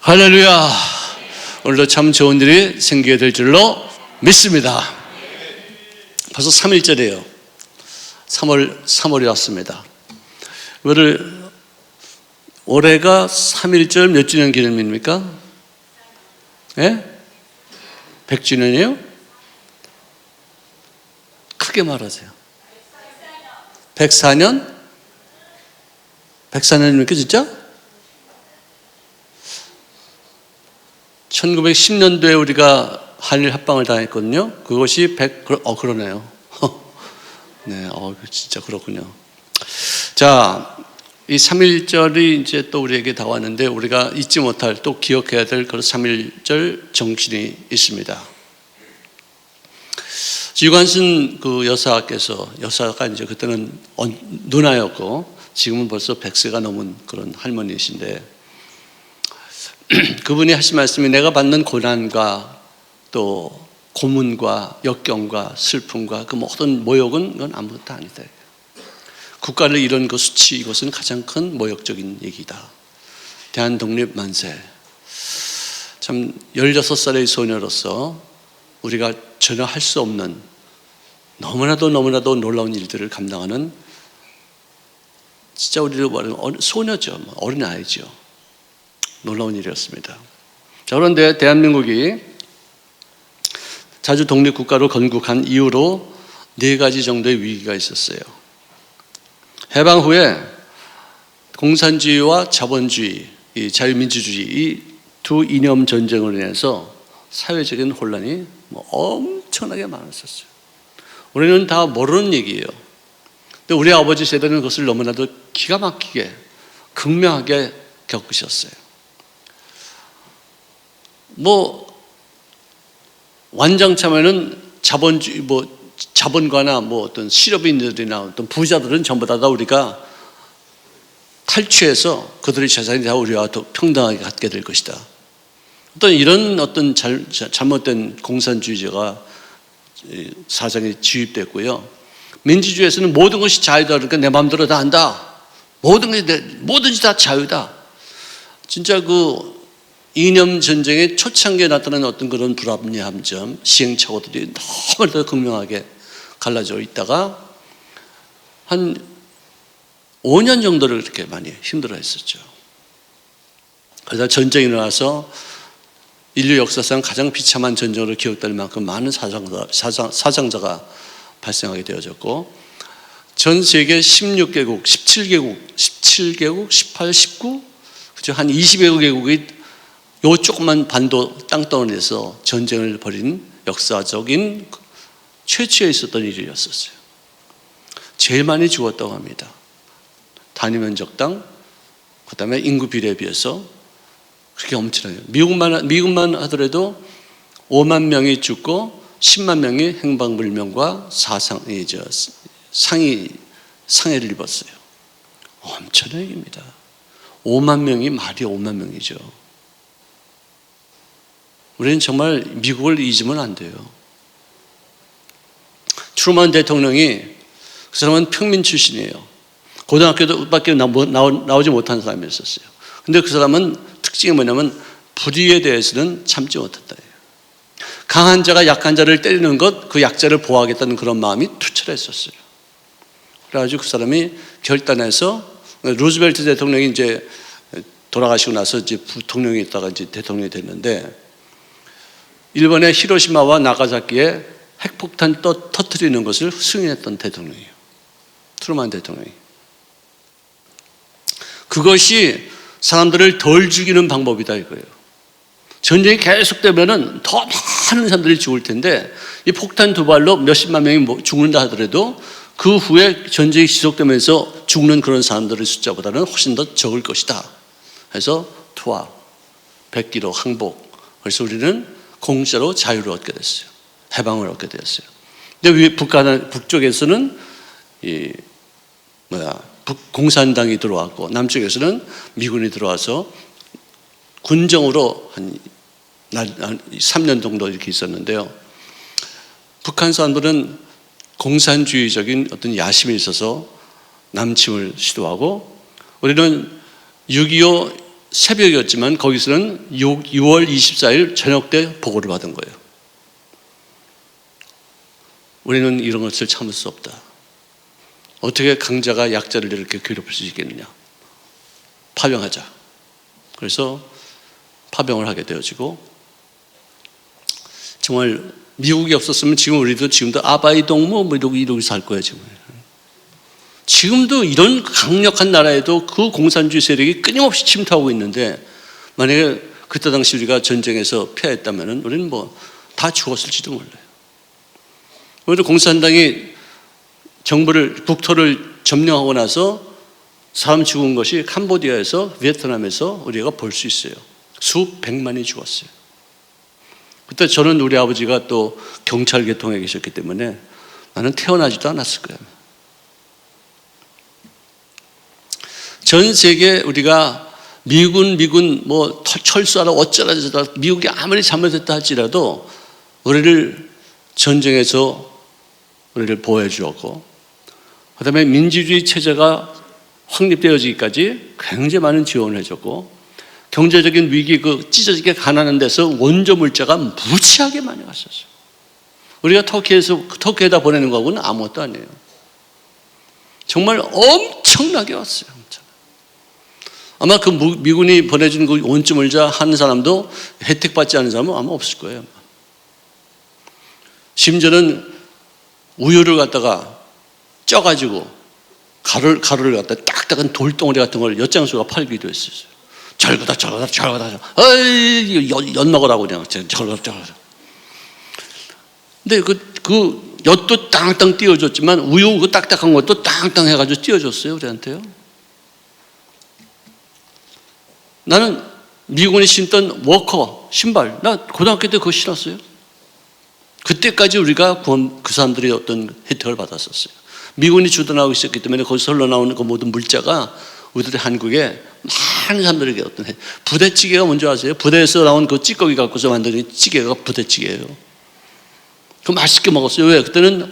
할렐루야. 오늘도 참 좋은 일이 생기게 될 줄로 믿습니다. 벌써 3일째래요. 3월이 왔습니다. 올해가 3.1절 몇 주년 기념입니까? 예? 100주년이에요? 크게 말하세요. 104년? 104년입니까 진짜? 1910년도에 우리가 한일 합방을 당했거든요. 그것이 그러네요. 네, 진짜 그렇군요. 자, 이 3.1절이 이제 또 우리에게 다왔는데 우리가 잊지 못할 또 기억해야 될 그런 3.1절 정신이 있습니다. 유관순 그 여사가 이제 그때는 누나였고 지금은 벌써 100세가 넘은 그런 할머니이신데 그분이 하신 말씀이 내가 받는 고난과 또 고문과 역경과 슬픔과 그 모든 모욕은 그건 아무것도 아니다. 국가를 잃은 그 수치 이것은 가장 큰 모욕적인 얘기다. 대한독립 만세. 참 16살의 소녀로서 우리가 전혀 할 수 없는 너무나도 놀라운 일들을 감당하는 진짜 우리로 말하면 소녀죠. 어린아이죠. 놀라운 일이었습니다. 자, 그런데 대한민국이 자주 독립국가로 건국한 이후로 4가지 정도의 위기가 있었어요. 해방 후에 공산주의와 자본주의, 이 자유민주주의 이 두 이념 전쟁으로 인해서 사회적인 혼란이 엄청나게 많았었어요. 우리는 다 모르는 얘기예요. 근데 우리 아버지 세대는 그것을 너무나도 기가 막히게 극명하게 겪으셨어요. 완장차면은 자본가나 어떤 실업인들이나 어떤 부자들은 전부 다 우리가 탈취해서 그들의 재산이 다 우리와 더 평등하게 갖게 될 것이다. 이런 잘못된 공산주의자가 사상에 지입됐고요. 민주주의에서는 모든 것이 자유다. 그러니까 내 마음대로 다 한다. 뭐든지 다 자유다. 진짜 그 이념 전쟁의 초창기에 나타난 어떤 그런 불합리한 점, 시행착오들이 너무나도 극명하게 갈라져 있다가 한 5년 정도를 그렇게 많이 힘들어 했었죠. 그러다 전쟁이 일어나서 인류 역사상 가장 비참한 전쟁으로 기억될 만큼 많은 사상자가 발생하게 되어졌고 전 세계 16개국, 17개국, 18, 19, 그죠? 한 20여 개국이 요 조그만 반도 땅덩어리에서 전쟁을 벌인 역사적인 최초에 있었던 일이었었어요. 제일 많이 죽었다고 합니다. 단위 면적당, 그 다음에 인구 비례에 비해서 그렇게 엄청나요. 미국만 하더라도 5만 명이 죽고 10만 명이 행방불명과 상해를 입었어요. 엄청난 얘기입니다. 5만 명이 말이 5만 명이죠. 우리는 정말 미국을 잊으면 안 돼요. 트루먼 대통령이 그 사람은 평민 출신이에요. 고등학교밖에 나오지 못한 사람이었어요. 근데 그 사람은 특징이 뭐냐면 불의에 대해서는 참지 못했다. 강한 자가 약한 자를 때리는 것, 그 약자를 보호하겠다는 그런 마음이 투철했었어요. 그래가지고 그 사람이 결단해서 루즈벨트 대통령이 이제 돌아가시고 나서 이제 부통령이 있다가 이제 대통령이 됐는데 일본의 히로시마와 나가사키에 핵폭탄 터뜨리는 것을 승인했던 대통령이에요. 트루먼 대통령이. 그것이 사람들을 덜 죽이는 방법이다 이거예요. 전쟁이 계속되면은 더 많은 사람들이 죽을 텐데 이 폭탄 2발로 몇십만 명이 죽는다 하더라도 그 후에 전쟁이 지속되면서 죽는 그런 사람들의 숫자보다는 훨씬 더 적을 것이다. 해서 투하, 백기로 항복. 그래서 우리는 공짜로 자유를 얻게 됐어요. 해방을 얻게 되었어요. 근데 북쪽에서는 공산당이 들어왔고 남쪽에서는 미군이 들어와서 군정으로 한 3년 정도 이렇게 있었는데요. 북한 사람들은 공산주의적인 어떤 야심이 있어서 남침을 시도하고 우리는 6.25 새벽이었지만 거기서는 6월 24일 저녁 때 보고를 받은 거예요. 우리는 이런 것을 참을 수 없다. 어떻게 강자가 약자를 이렇게 괴롭힐 수 있겠느냐. 파병하자. 그래서 파병을 하게 되어지고, 정말 미국이 없었으면 지금 우리도 지금도 아바이 동무 뭐 이러고 살 거예요. 지금도 이런 강력한 나라에도 그 공산주의 세력이 끊임없이 침투하고 있는데, 만약에 그때 당시 우리가 전쟁에서 패했다면 우리는 뭐 다 죽었을지도 몰라요. 오히려 공산당이 북토를 점령하고 나서 사람 죽은 것이 캄보디아에서 베트남에서 우리가 볼 수 있어요. 수백만이 죽었어요. 그때 저는 우리 아버지가 또 경찰 계통에 계셨기 때문에 나는 태어나지도 않았을 거예요. 전 세계 우리가 미군 뭐 철수하라 어쩌라 저쩌라 미국이 아무리 잘못했다 할지라도 우리를 전쟁에서 우리를 보호해 주었고, 그다음에 민주주의 체제가 확립되어지기까지 굉장히 많은 지원을 해줬고, 경제적인 위기 그 찢어지게 가난한 데서 원조 물자가 무지하게 많이 갔었어요. 우리가 터키에다 보내는 거하고는 아무것도 아니에요. 정말 엄청나게 왔어요. 아마 그 미군이 보내준 그 원조 물자 한 사람도 혜택 받지 않은 사람은 아마 없을 거예요. 심지어는 우유를 갖다가 쪄가지고 가루를 갖다 딱딱한 돌덩어리 같은 걸 엿장수가 팔기도 했었어요. 절거다 어이 엿 먹으라고 그냥 절거다. 근데 그 엿도 땅땅 띄워줬지만 우유 그 딱딱한 것도 땅땅 해가지고 띄워줬어요 우리한테요. 나는 미군이 신던 워커 신발, 나 고등학교 때 그거 신었어요. 그때까지 우리가 그 사람들이 어떤 혜택을 받았었어요. 미군이 주둔하고 있었기 때문에 거기서 흘러나오는 그 모든 물자가 우리들이 한국에 많은 사람들에게 어떤 부대찌개가 뭔지 아세요? 부대에서 나온 그 찌꺼기 갖고서 만든 찌개가 부대찌개예요. 그거 맛있게 먹었어요. 왜? 그때는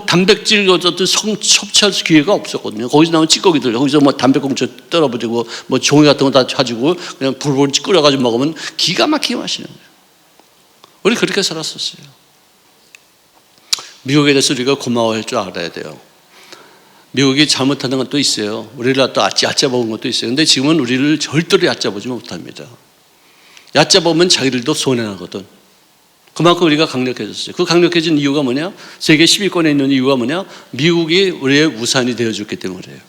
단백질 어떤 섭취할 기회가 없었거든요. 거기서 나온 찌꺼기들, 거기서 뭐 담배꽁초 떨어버리고 뭐 종이 같은 거 다 가지고 그냥 불을 끓여가지고 먹으면 기가 막히게 맛있는 거예요. 우리 그렇게 살았었어요. 미국에 대해서 우리가 고마워할 줄 알아야 돼요. 미국이 잘못하는 것도 있어요. 우리를 또 얕잡아본 것도 있어요. 근데 지금은 우리를 절대로 얕잡아보지 못합니다. 얕잡으면 자기들도 손해나거든. 그만큼 우리가 강력해졌어요. 그 강력해진 이유가 뭐냐? 세계 10위권에 있는 이유가 뭐냐? 미국이 우리의 우산이 되어줬기 때문이에요.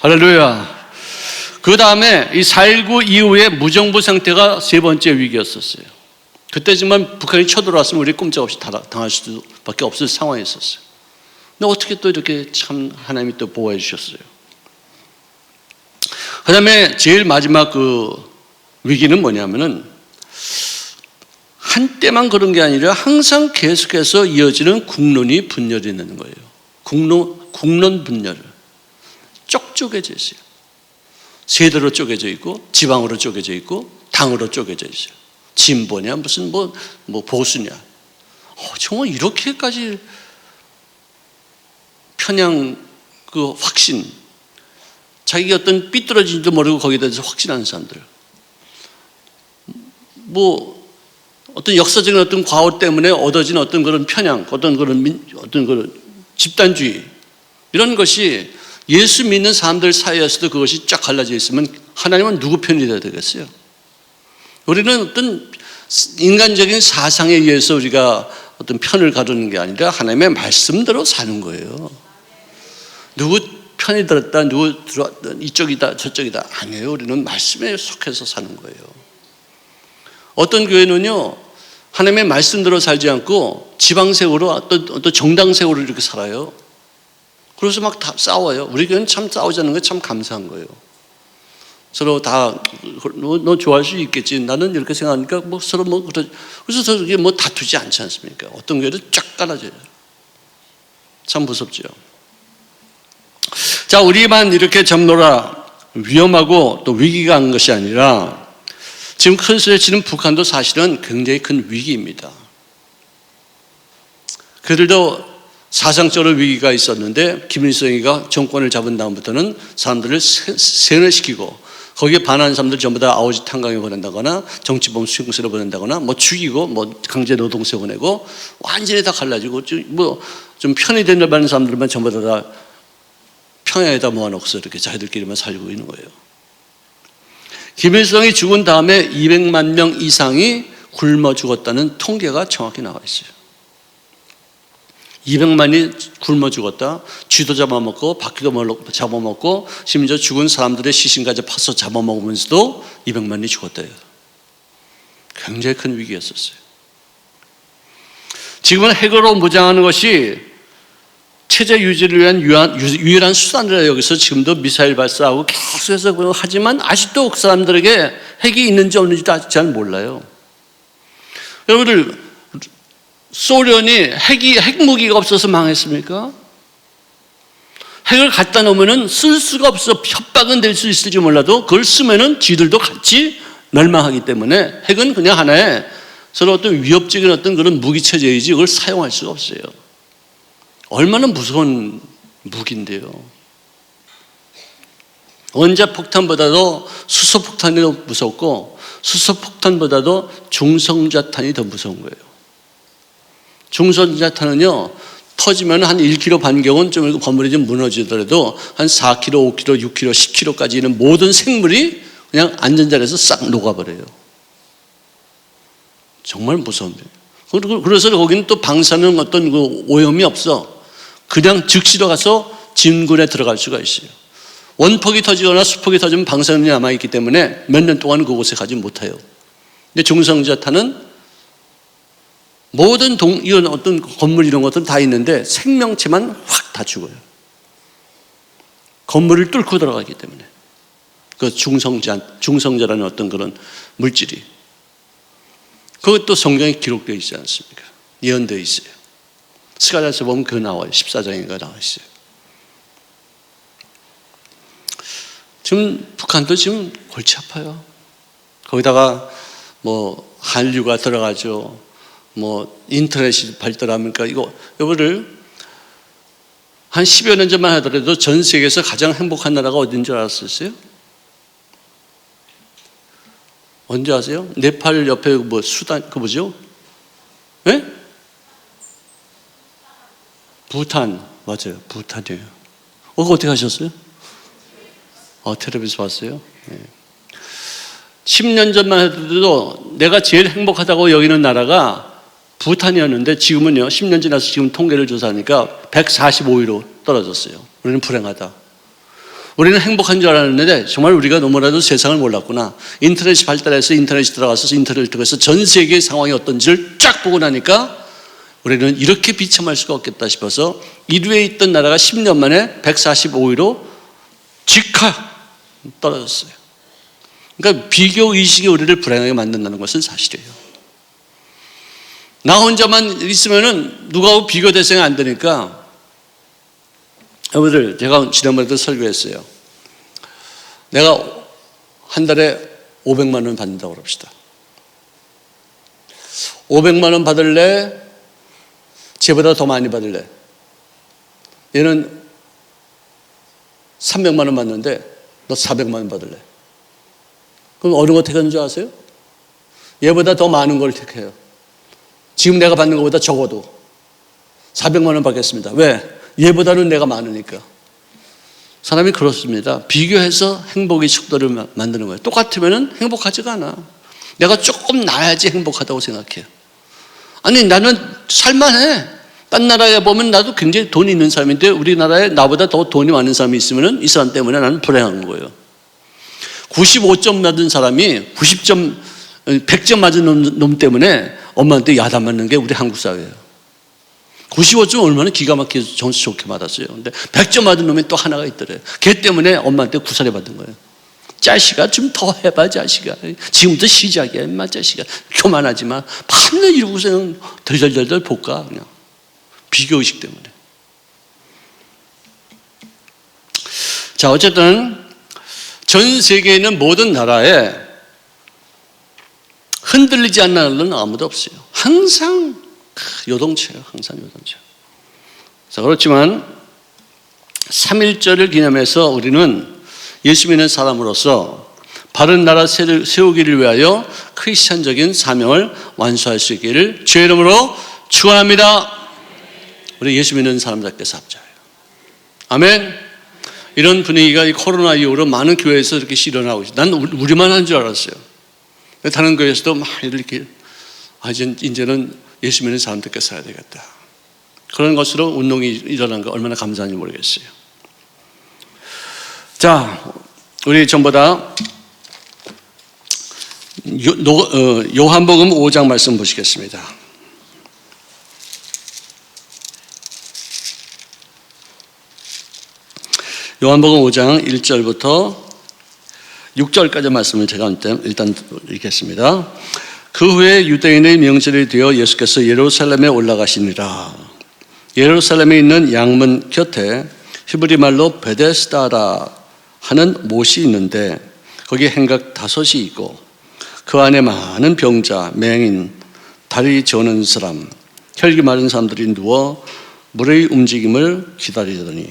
할렐루야. 그 다음에 이 4.19 이후에 무정부 상태가 세 번째 위기였었어요. 그때지만 북한이 쳐들어왔으면 우리 꼼짝없이 당할 수밖에 없을 상황이었어요. 근데 어떻게 또 이렇게 참 하나님이 또 보호해 주셨어요. 그 다음에 제일 마지막 그 위기는 뭐냐면은 한때만 그런 게 아니라 항상 계속해서 이어지는 국론이 분열이 되는 거예요. 국론 분열. 쪽쪽해져 있어요. 세대로 쪼개져 있고, 지방으로 쪼개져 있고, 당으로 쪼개져 있어요. 진보냐, 무슨 뭐 보수냐. 정말 이렇게까지 편향 그 확신, 자기가 어떤 삐뚤어진지도 모르고 거기에 대해서 확신하는 사람들. 뭐 어떤 역사적인 어떤 과오 때문에 얻어진 어떤 그런 편향, 어떤 그런 집단주의, 이런 것이 예수 믿는 사람들 사이에서도 그것이 쫙 갈라져 있으면 하나님은 누구 편이 되어야 되겠어요? 우리는 어떤 인간적인 사상에 의해서 우리가 어떤 편을 가르는 게 아니라 하나님의 말씀대로 사는 거예요. 누구 편이 들었다, 누구 들어왔다, 이쪽이다, 저쪽이다. 아니에요. 우리는 말씀에 속해서 사는 거예요. 어떤 교회는요, 하나님의 말씀대로 살지 않고 지방색으로 어떤 정당색으로 이렇게 살아요. 그래서 막 다 싸워요. 우리 교회는 참 싸우지 않는 게 참 감사한 거예요. 서로 다, 너 좋아할 수 있겠지. 나는 이렇게 생각하니까 뭐 서로 그래서 저게 뭐 다투지 않지 않습니까? 어떤 교회는 쫙 깔아져요. 참 무섭죠. 자, 우리만 이렇게 점노라 위험하고 또 위기가 한 것이 아니라 지금 큰 소리 치는 북한도 사실은 굉장히 큰 위기입니다. 그들도 사상적으로 위기가 있었는데 김일성이가 정권을 잡은 다음부터는 사람들을 세뇌시키고 거기에 반하는 사람들 전부 다 아우지 탄광에 보낸다거나 정치범 수용소로 보낸다거나 뭐 죽이고 뭐 강제 노동세 보내고 완전히 다 갈라지고 뭐 좀 편히 된다는 사람들만 전부 다 평양에다 모아놓고서 이렇게 자기들끼리만 살고 있는 거예요. 김일성이 죽은 다음에 200만 명 이상이 굶어 죽었다는 통계가 정확히 나와 있어요. 200만이 굶어 죽었다. 쥐도 잡아먹고 바퀴도 잡아먹고 심지어 죽은 사람들의 시신까지 파서 잡아먹으면서도 200만이 죽었대요. 굉장히 큰 위기였었어요. 지금은 핵으로 무장하는 것이 체제 유지를 위한 유일한 수단이라 여기서 지금도 미사일 발사하고 계속해서 하지만 아직도 그 사람들에게 핵이 있는지 없는지도 아직 잘 몰라요. 여러분들 소련이 핵무기가 없어서 망했습니까? 핵을 갖다 놓으면 쓸 수가 없어. 협박은 될 수 있을지 몰라도 그걸 쓰면은 지들도 같이 멸망하기 때문에 핵은 그냥 하나의 서로 어떤 위협적인 어떤 그런 무기 체제이지 그걸 사용할 수가 없어요. 얼마나 무서운 무기인데요. 원자폭탄보다도 수소폭탄이 더 무섭고 수소폭탄보다도 중성자탄이 더 무서운 거예요. 중성자탄은요 터지면 한 1km 반경은 좀 건물이 좀 무너지더라도 한 4km, 5km, 6km, 10km까지 있는 모든 생물이 그냥 앉은 자리에서 싹 녹아버려요. 정말 무서운데. 그래서 거기는 또 방사능 어떤 그 오염이 없어. 그냥 즉시로 가서 진군에 들어갈 수가 있어요. 원폭이 터지거나 수폭이 터지면 방사능이 남아있기 때문에 몇 년 동안 그곳에 가지 못해요. 근데 중성자탄은 모든 이런 어떤 건물 이런 것들은 다 있는데 생명체만 확 다 죽어요. 건물을 뚫고 들어가기 때문에. 그 중성자라는 어떤 그런 물질이. 그것도 성경에 기록되어 있지 않습니까? 예언되어 있어요. 스가랴서 보면 그거 나와요. 14장인가 나와 있어요. 지금 북한도 지금 골치 아파요. 거기다가 뭐 한류가 들어가죠. 뭐 인터넷이 발달하니까 이거 여러분들 한 10여 년 전만 하더라도 전 세계에서 가장 행복한 나라가 어딘 줄 알았었어요? 언제 아세요? 네팔 옆에 뭐 수단 그 뭐죠? 예? 부탄 맞아요. 부탄이에요. 그거 어떻게 하셨어요? 텔레비에서 봤어요. 네. 10년 전만 해도 내가 제일 행복하다고 여기는 나라가 부탄이었는데 지금은요 10년 지나서 지금 통계를 조사하니까 145위로 떨어졌어요. 우리는 불행하다. 우리는 행복한 줄 알았는데 정말 우리가 너무나도 세상을 몰랐구나. 인터넷이 발달해서 인터넷이 들어가서 인터넷을 통해서 전 세계의 상황이 어떤지를 쫙 보고 나니까 우리는 이렇게 비참할 수가 없겠다 싶어서 1위에 있던 나라가 10년 만에 145위로 직하 떨어졌어요. 그러니까 비교 의식이 우리를 불행하게 만든다는 것은 사실이에요. 나 혼자만 있으면은 누구하고 비교 대상이 안 되니까 여러분들 제가 지난번에도 설교했어요. 내가 한 달에 500만 원 받는다고 그럽시다. 500만 원 받을래? 쟤보다 더 많이 받을래? 얘는 300만 원 받는데 너 400만 원 받을래? 그럼 어느 거 택하는 줄 아세요? 얘보다 더 많은 걸 택해요. 지금 내가 받는 것보다 적어도 400만 원 받겠습니다. 왜? 얘보다는 내가 많으니까. 사람이 그렇습니다. 비교해서 행복의 척도를 만드는 거예요. 똑같으면 행복하지가 않아. 내가 조금 나아야지 행복하다고 생각해요. 아니 나는 살만해. 딴 나라에 보면 나도 굉장히 돈이 있는 사람인데 우리나라에 나보다 더 돈이 많은 사람이 있으면 이 사람 때문에 나는 불행한 거예요. 95점 맞은 사람이 100점 맞은 놈 때문에 엄마한테 야단 맞는 게 우리 한국 사회예요. 95점 얼마나 기가 막히게 점수 좋게 받았어요. 근데 100점 맞은 놈이 또 하나가 있더래요. 걔 때문에 엄마한테 구살해 받은 거예요. 자식아 좀 더 해봐 자식아. 지금부터 시작이야 임마 자식아. 교만하지 마. 밤낮 이러고서 덜덜덜덜 볶아 그냥. 비교의식 때문에. 자 어쨌든 전 세계에 있는 모든 나라에 흔들리지 않는 나라는 아무도 없어요. 항상 요동쳐요. 항상 요동쳐. 자, 그렇지만 3.1절을 기념해서 우리는 예수 믿는 사람으로서 바른 나라 세우기를 위하여 크리스천적인 사명을 완수할 수 있기를 주의 이름으로 축원합니다. 우리 예수 믿는 사람답게 삽자예요. 아멘. 이런 분위기가 이 코로나 이후로 많은 교회에서 이렇게 일어나고 있어요. 난 우리만 한 줄 알았어요. 다른 교회에서도 막 이렇게 이제는 예수 믿는 사람들께 살아야 되겠다. 그런 것으로 운동이 일어난 거 얼마나 감사한지 모르겠어요. 자, 우리 전부 다 요한복음 5장 말씀 보시겠습니다. 요한복음 5장 1절부터 6절까지 말씀을 제가 일단 읽겠습니다. 그 후에 유대인의 명절이 되어 예수께서 예루살렘에 올라가시니라. 예루살렘에 있는 양문 곁에 히브리 말로 베데스다라 하는 못이 있는데 거기에 행각 5이 있고 그 안에 많은 병자, 맹인, 다리 저는 사람, 혈기 마른 사람들이 누워 물의 움직임을 기다리더니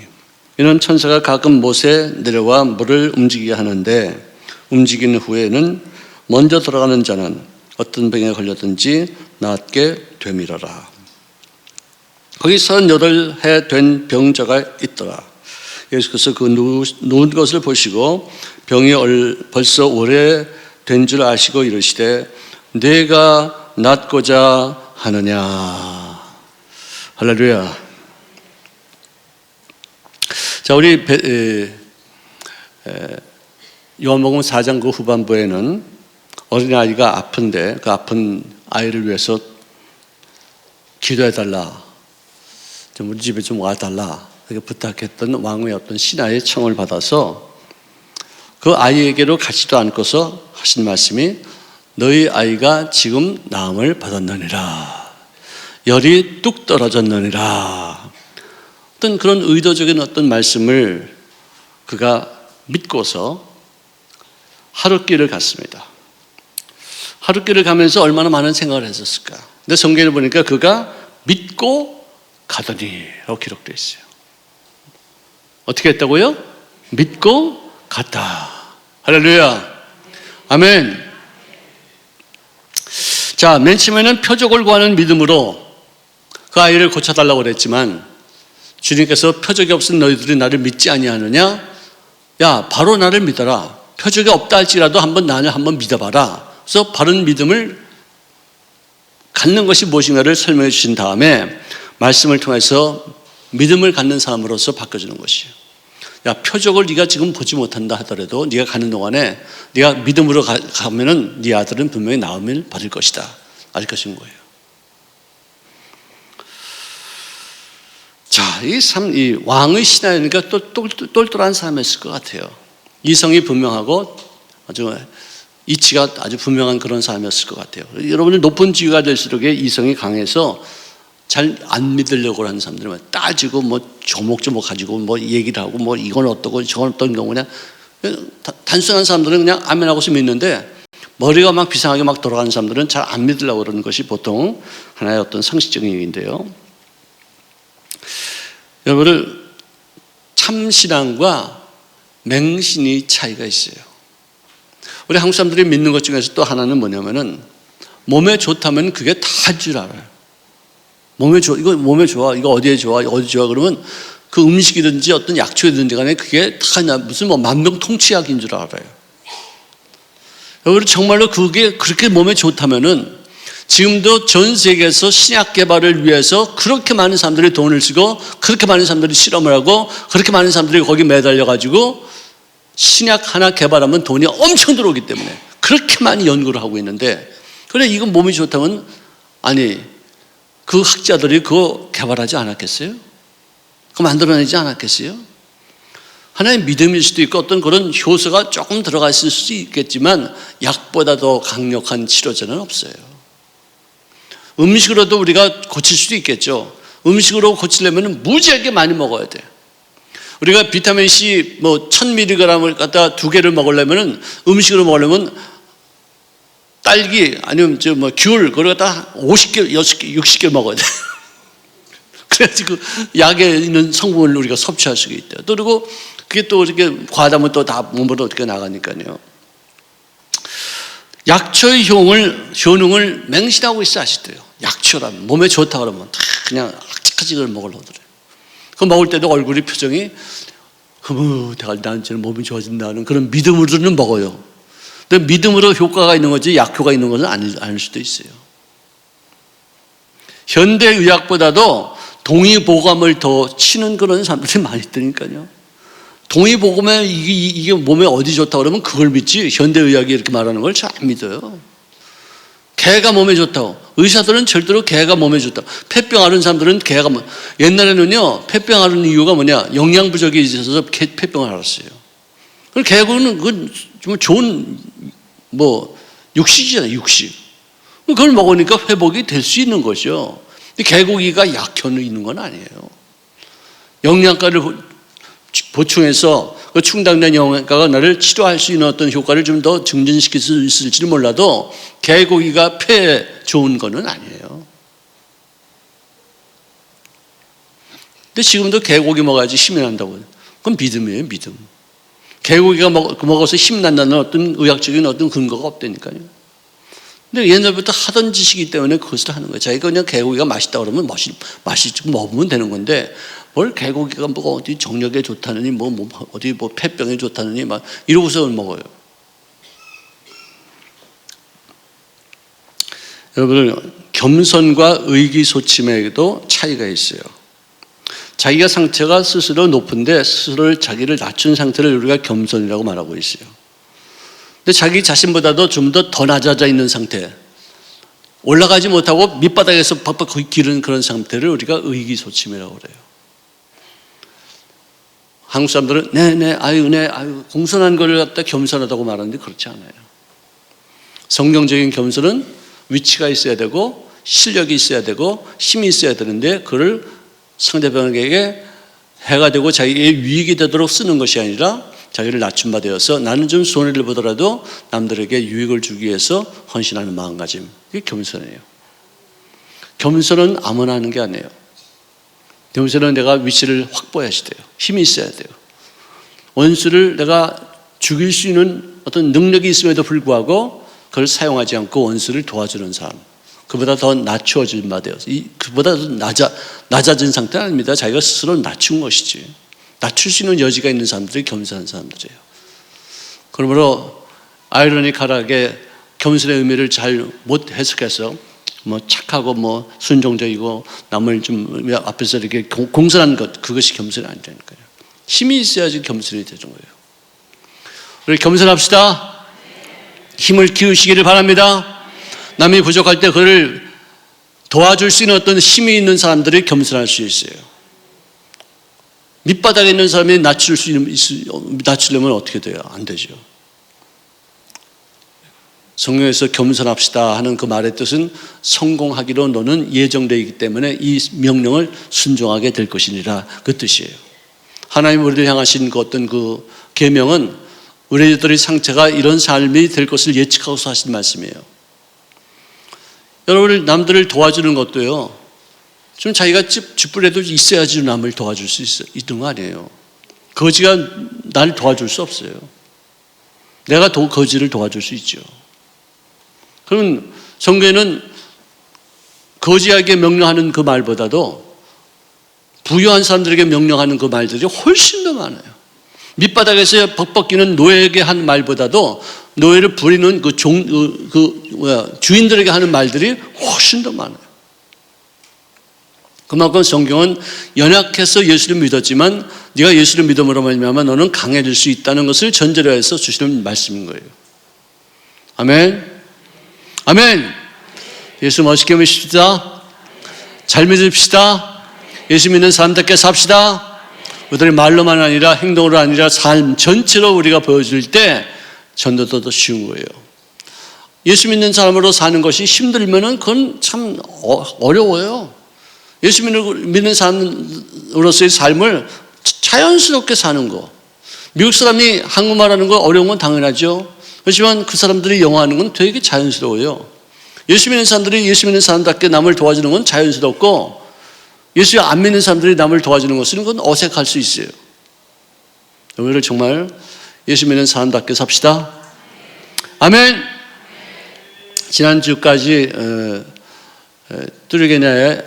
이는 천사가 가끔 못에 내려와 물을 움직이게 하는데 움직인 후에는 먼저 들어가는 자는 어떤 병에 걸렸든지 낫게 되밀어라. 거기 38해 된 병자가 있더라. 예수께서 그 누운 것을 보시고 병이 벌써 오래된 줄 아시고 이르시되 내가 낫고자 하느냐. 할렐루야. 자, 우리 요한복음 4장 그 후반부에는 어린아이가 아픈데 그 아픈 아이를 위해서 기도해달라, 우리 집에 좀 와달라 이렇게 부탁했던 왕의 어떤 신하의 청을 받아서 그 아이에게로 가지도 않고서 하신 말씀이 너희 아이가 지금 나음을 받았느니라, 열이 뚝 떨어졌느니라. 어떤 그런 의도적인 어떤 말씀을 그가 믿고서 하룻길을 갔습니다. 하룻길을 가면서 얼마나 많은 생각을 했었을까. 근데 성경을 보니까 그가 믿고 가더니 라고 기록되어 있어요. 어떻게 했다고요? 믿고 갔다. 할렐루야. 아멘. 자, 맨 처음에는 표적을 구하는 믿음으로 그 아이를 고쳐달라고 그랬지만 주님께서 표적이 없은 너희들이 나를 믿지 아니하느냐? 야, 바로 나를 믿어라. 표적이 없다 할지라도 나를 한번 믿어봐라. 그래서 바른 믿음을 갖는 것이 무엇인가를 설명해 주신 다음에 말씀을 통해서 믿음을 갖는 사람으로서 바꿔주는 것이에요. 야, 표적을 네가 지금 보지 못한다 하더라도 네가 가는 동안에 네가 믿음으로 가면은 네 아들은 분명히 나음을 받을 것이다. 알 것인 거예요. 자, 이 왕의 신하니까 또 똘똘한 사람이었을 것 같아요. 이성이 분명하고 아주 이치가 아주 분명한 그런 사람이었을 것 같아요. 여러분들 높은 지위가 될수록 이성이 강해서 잘 안 믿으려고 하는 사람들은 따지고 조목조목 가지고 얘기를 하고 이건 어떠고 저건 어떤 경우냐. 단순한 사람들은 그냥 아멘하고서 믿는데 머리가 막 비상하게 막 돌아가는 사람들은 잘 안 믿으려고 그러는 것이 보통 하나의 어떤 상식적인 얘기인데요. 여러분들 참신앙과 맹신이 차이가 있어요. 우리 한국 사람들이 믿는 것 중에서 또 하나는 뭐냐면은 몸에 좋다면 그게 다 할 줄 알아요. 몸에 좋아, 이거 어디에 좋아, 어디 좋아 그러면 그 음식이든지 어떤 약초이든지 간에 그게 다 무슨 만병통치약인 줄 알아요. 여러분 정말로 그게 그렇게 몸에 좋다면은 지금도 전 세계에서 신약 개발을 위해서 그렇게 많은 사람들이 돈을 쓰고 그렇게 많은 사람들이 실험을 하고 그렇게 많은 사람들이 거기 매달려 가지고 신약 하나 개발하면 돈이 엄청 들어오기 때문에 그렇게 많이 연구를 하고 있는데, 그래 이건 몸이 좋다면 아니 그 학자들이 그거 개발하지 않았겠어요? 그거 만들어내지 않았겠어요? 하나의 믿음일 수도 있고 어떤 그런 효소가 조금 들어가 있을 수도 있겠지만 약보다 더 강력한 치료제는 없어요. 음식으로도 우리가 고칠 수도 있겠죠. 음식으로 고치려면 무지하게 많이 먹어야 돼. 우리가 비타민C 1000mg을 갖다가 2개를 먹으려면 음식으로 먹으려면 딸기 아니면 귤 그걸 갖다 50개, 6개, 60개 먹어야 돼. 그래야지 그 약에 있는 성분을 우리가 섭취할 수가 있대요. 또 그리고 그게 또 이렇게 과하다면 또 다 몸으로 어떻게 나가니까요. 약초의 효능을 맹신하고 있어 하시대요. 약초라면 몸에 좋다 그러면 다 그냥 악착같이 그걸 먹으려고 그래요. 그 먹을 때도 얼굴이 표정이 흐뭇해가지고 나는 저는 몸이 좋아진다는 그런 믿음으로는 먹어요. 근데 믿음으로 효과가 있는 거지 약효가 있는 것은 아닐 수도 있어요. 현대의학보다도 동의보감을 더 치는 그런 사람들이 많이 있다니까요. 동의보감에 이게 몸에 어디 좋다 그러면 그걸 믿지 현대의학이 이렇게 말하는 걸 잘 안 믿어요. 개가 몸에 좋다고. 의사들은 절대로 개가 몸에 좋다고. 폐병 앓은 사람들은 개가 옛날에는요 폐병 앓은 이유가 뭐냐, 영양 부족이 있어서 폐병을 앓았어요. 그럼 개고는 그건 좀 좋은 육식이잖아요. 육식. 그걸 먹으니까 회복이 될 수 있는 거죠. 개고기가 약효는 있는 건 아니에요. 영양가를 보충해서 그 충당된 영양가가 나를 치료할 수 있는 어떤 효과를 좀 더 증진시킬 수 있을지는 몰라도 개고기가 폐에 좋은 거는 아니에요. 근데 지금도 개고기 먹어야지 힘이 난다고. 그건 믿음이에요, 믿음. 개고기가 먹어서 힘이 난다는 어떤 의학적인 어떤 근거가 없다니까요. 근데 옛날부터 하던 지식이기 때문에 그것을 하는 거예요. 자기가 그냥 개고기가 맛있다 그러면 맛이 좀 먹으면 되는 건데 뭘 개고기가 어디 정력에 좋다느니 어디 폐병에 좋다느니 막 이러고서 먹어요. 여러분, 겸손과 의기소침에도 차이가 있어요. 자기가 상태가 스스로 높은데 스스로 자기를 낮춘 상태를 우리가 겸손이라고 말하고 있어요. 근데 자기 자신보다도 좀 더 낮아져 있는 상태, 올라가지 못하고 밑바닥에서 팍팍 기른 그런 상태를 우리가 의기소침이라고 그래요. 한국 사람들은 네, 공손한 걸 갖다 겸손하다고 말하는데 그렇지 않아요. 성경적인 겸손은 위치가 있어야 되고 실력이 있어야 되고 힘이 있어야 되는데 그걸 상대방에게 해가 되고 자기의 유익이 되도록 쓰는 것이 아니라 자기를 낮춘 바 되어서 나는 좀 손해를 보더라도 남들에게 유익을 주기 위해서 헌신하는 마음가짐, 이게 겸손이에요. 겸손은 아무나 하는 게 아니에요. 겸손은 내가 위치를 확보해야 돼요. 힘이 있어야 돼요. 원수를 내가 죽일 수 있는 어떤 능력이 있음에도 불구하고 그걸 사용하지 않고 원수를 도와주는 사람, 그보다 더 낮추어진 바 되어서 그보다 더 낮아진 상태는 아닙니다. 자기가 스스로 낮춘 것이지. 낮출 수 있는 여지가 있는 사람들이 겸손한 사람들이에요. 그러므로 아이러니컬하게 겸손의 의미를 잘 못 해석해서 착하고 순종적이고 남을 좀 앞에서 이렇게 공손한 것, 그것이 겸손이 아니라니까요. 힘이 있어야지 겸손이 되는 거예요. 우리 겸손합시다. 힘을 키우시기를 바랍니다. 남이 부족할 때 그를 도와줄 수 있는 어떤 힘이 있는 사람들이 겸손할 수 있어요. 밑바닥에 있는 사람이 낮추려면 어떻게 돼요? 안 되죠. 성경에서 겸손합시다 하는 그 말의 뜻은 성공하기로 너는 예정되어 있기 때문에 이 명령을 순종하게 될 것이니라, 그 뜻이에요. 하나님 우리를 향하신 그 어떤 그 계명은 우리들의 상태가 이런 삶이 될 것을 예측하고서 하신 말씀이에요. 여러분, 남들을 도와주는 것도요, 좀 자기가 쥐뿔에도 있어야지 남을 도와줄 수 있는 거 아니에요. 거지가 나를 도와줄 수 없어요. 내가 거지를 도와줄 수 있죠. 그러면 성경에는 거지에게 명령하는 그 말보다도 부유한 사람들에게 명령하는 그 말들이 훨씬 더 많아요. 밑바닥에서 벅벅기는 노예에게 한 말보다도 노예를 부리는 주인들에게 하는 말들이 훨씬 더 많아요. 그만큼 성경은 연약해서 예수를 믿었지만 네가 예수를 믿음으로 말미암아 너는 강해질 수 있다는 것을 전제로 해서 주시는 말씀인 거예요. 아멘. 아멘. 예수 멋있게 믿읍시다. 잘 믿읍시다. 예수 믿는 사람답게 삽시다. 우리들의 말로만 아니라 행동으로 아니라 삶 전체로 우리가 보여줄 때 전도도 더 쉬운 거예요. 예수 믿는 사람으로 사는 것이 힘들면은 그건 참 어려워요. 예수 믿는 사람으로서의 삶을 자연스럽게 사는 거. 미국 사람이 한국말 하는 거 어려운 건 당연하죠. 그렇지만 그 사람들이 영어 하는 건 되게 자연스러워요. 예수 믿는 사람들이 예수 믿는 사람답게 남을 도와주는 건 자연스럽고, 예수 안 믿는 사람들이 남을 도와주는 것은 그건 어색할 수 있어요. 우리를 정말 예수 믿는 사람답게 삽시다. 아멘. 지난주까지 뚜르게냐에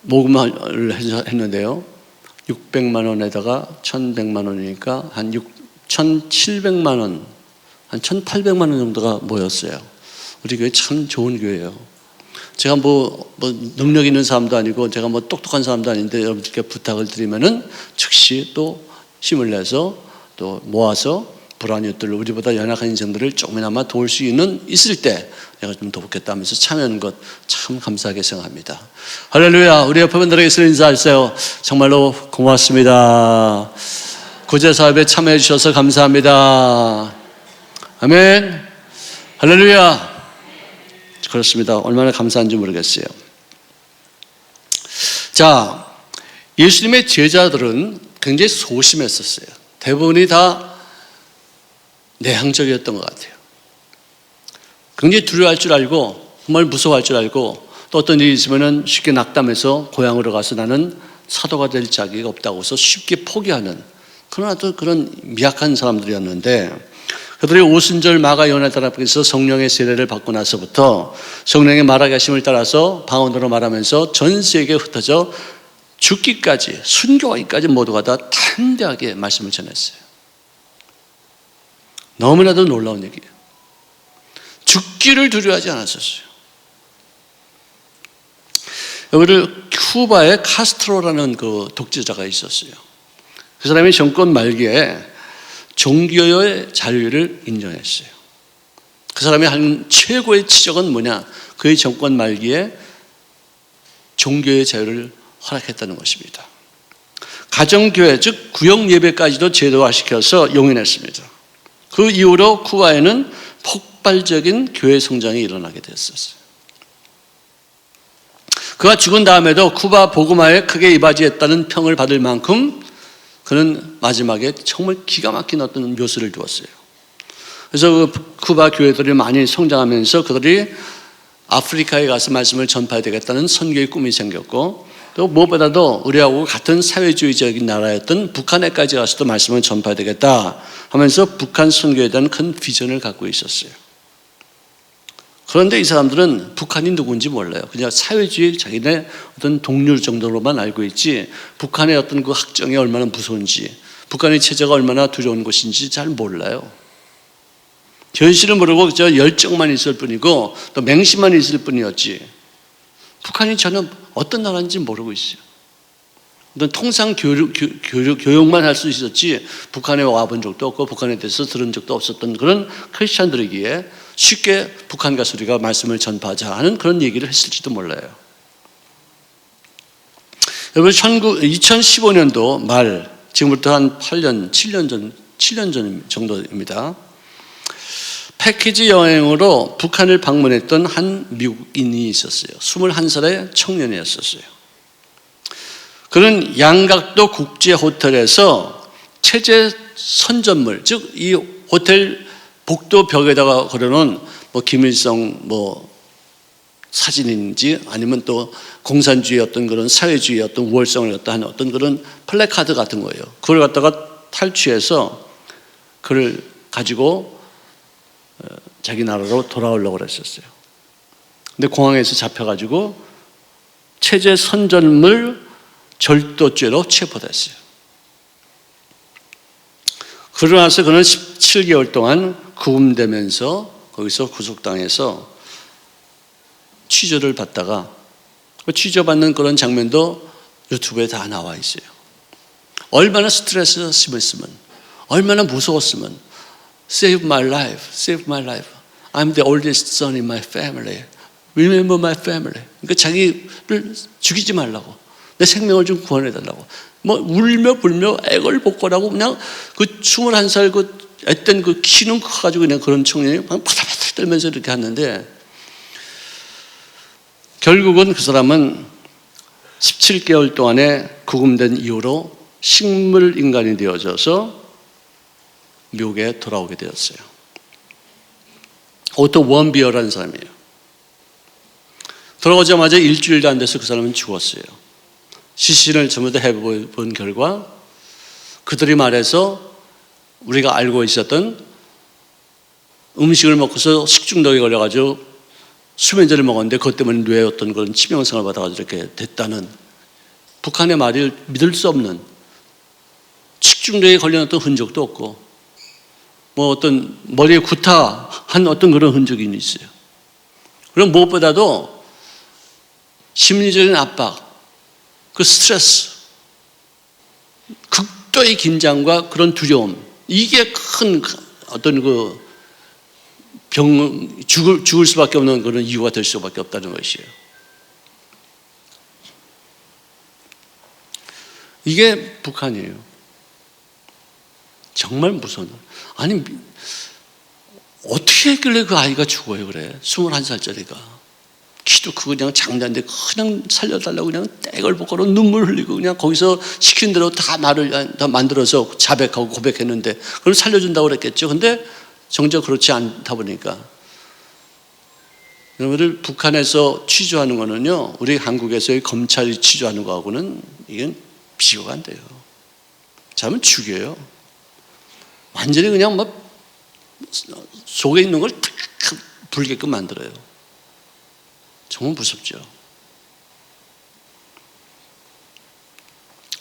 모금을 했는데요. 600만 원에다가 1100만 원이니까 한 1700만 원, 한 1800만 원 정도가 모였어요. 우리 교회 참 좋은 교회예요. 제가 뭐 능력 있는 사람도 아니고 제가 뭐 똑똑한 사람도 아닌데 여러분들께 부탁을 드리면은 즉시 또 힘을 내서 또 모아서 불안이웃들을 우리보다 연약한 인생들을 조금이나마 도울 수 있을 때 내가 좀 돕겠다 하면서 참여하는 것 참 감사하게 생각합니다. 할렐루야. 우리 옆에 분들에게 인사하세요. 정말로 고맙습니다. 구제사업에 참여해 주셔서 감사합니다. 아멘. 할렐루야. 그렇습니다. 얼마나 감사한지 모르겠어요. 자, 예수님의 제자들은 굉장히 소심했었어요. 대부분이 다 내향적이었던 것 같아요. 굉장히 두려워할 줄 알고 정말 무서워할 줄 알고 또 어떤 일이 있으면 쉽게 낙담해서 고향으로 가서 나는 사도가 될 자격이 없다고 해서 쉽게 포기하는 그러나 또 그런 미약한 사람들이었는데 그들이 오순절 마가 요나단 앞에서 성령의 세례를 받고 나서부터 성령의 말하게 하심을 따라서 방언으로 말하면서 전 세계에 흩어져 죽기까지 순교하기까지 모두가 다 담대하게 말씀을 전했어요. 너무나도 놀라운 얘기예요. 죽기를 두려워하지 않았었어요. 여기를 쿠바에 카스트로라는 그 독재자가 있었어요. 그 사람이 정권 말기에 종교의 자유를 인정했어요. 그 사람이 한 최고의 지적은 뭐냐? 그의 정권 말기에 종교의 자유를 허락했다는 것입니다. 가정교회, 즉 구역 예배까지도 제도화시켜서 용인했습니다. 그 이후로 쿠바에는 폭발적인 교회 성장이 일어나게 됐었어요. 그가 죽은 다음에도 쿠바 복음화에 크게 이바지했다는 평을 받을 만큼 그는 마지막에 정말 기가 막힌 어떤 묘수를 두었어요. 그래서 그 쿠바 교회들이 많이 성장하면서 그들이 아프리카에 가서 말씀을 전파해야 되겠다는 선교의 꿈이 생겼고 또 무엇보다도 우리하고 같은 사회주의적인 나라였던 북한에까지 가서도 말씀을 전파해야 되겠다 하면서 북한 선교에 대한 큰 비전을 갖고 있었어요. 그런데 이 사람들은 북한이 누군지 몰라요. 그냥 사회주의 자기네 어떤 동률 정도로만 알고 있지 북한의 어떤 그 학정이 얼마나 무서운지 북한의 체제가 얼마나 두려운 것인지 잘 몰라요. 현실을 모르고 저 열정만 있을 뿐이고 또 맹심만 있을 뿐이었지 북한이 전혀 어떤 나라인지 모르고 있어요. 어떤 통상 교육만 할 수 있었지 북한에 와본 적도 없고 북한에 대해서 들은 적도 없었던 그런 크리스찬들이기에 쉽게 북한 가서 우리가 말씀을 전파하자 하는 그런 얘기를 했을지도 몰라요. 여러분 2015년도 말 지금부터 한 7년 전 정도입니다. 패키지 여행으로 북한을 방문했던 한 미국인이 있었어요. 21살의 청년이었어요. 그는 양각도 국제 호텔에서 체제 선전물, 즉 이 호텔 복도 벽에다가 걸어놓은 뭐 김일성 뭐 사진인지 아니면 또 공산주의 어떤 그런 사회주의 어떤 우월성을 갖다 하는 어떤 그런 플래카드 같은 거예요. 그걸 갖다가 탈취해서 그를 가지고 자기 나라로 돌아오려고 그랬었어요. 근데 공항에서 잡혀가지고 체제 선전물 절도죄로 체포됐어요. 그러고 나서 그는 17개월 동안 구금되면서 거기서 구속당해서 취조를 받다가 취조받는 그런 장면도 유튜브에 다 나와 있어요. 얼마나 스트레스가 심했으면 얼마나 무서웠으면 Save my life, save my life. I'm the oldest son in my family. Remember my family. 그러니까 자기를 죽이지 말라고. 내 생명을 좀 구원해달라고. 뭐 울며 불며 애걸복걸하고 그냥 그 21살 그 앳된 그 키는 커가지고 그냥 그런 청년이 막 파닥파닥 떨면서 이렇게 하는데 결국은 그 사람은 17개월 동안에 구금된 이후로 식물 인간이 되어져서 미국에 돌아오게 되었어요. 오토 원비어라는 사람이에요. 돌아오자마자 일주일도 안 돼서 그 사람은 죽었어요. 시신을 전부 다 해본 결과 그들이 말해서 우리가 알고 있었던 음식을 먹고서 식중독에 걸려가지고 수면제를 먹었는데 그것 때문에 뇌에 어떤 그런 치명상을 받아가지고 이렇게 됐다는 북한의 말을 믿을 수 없는, 식중독에 걸려놨던 흔적도 없고 뭐 어떤 머리에 구타한 어떤 그런 흔적이 있어요. 그럼 무엇보다도 심리적인 압박, 그 스트레스, 극도의 긴장과 그런 두려움, 이게 큰 어떤 그 죽을 수밖에 없는 그런 이유가 될 수밖에 없다는 것이에요. 이게 북한이에요. 정말 무서운. 아니, 어떻게 했길래 그 아이가 죽어요, 그래? 21살짜리가. 키도 크고 그냥 장자인데 그냥 살려달라고 그냥 떼걸 벗고 눈물 흘리고 그냥 거기서 시킨 대로 다 말을 다 만들어서 자백하고 고백했는데 그걸 살려준다고 그랬겠죠. 근데 정작 그렇지 않다 보니까. 여러분들, 북한에서 취조하는 거는요, 우리 한국에서의 검찰이 취조하는 거하고는 이게 비교가 안 돼요. 잘하면 죽여요. 완전히 그냥 막 속에 있는 걸 탁 불게끔 만들어요. 정말 무섭죠.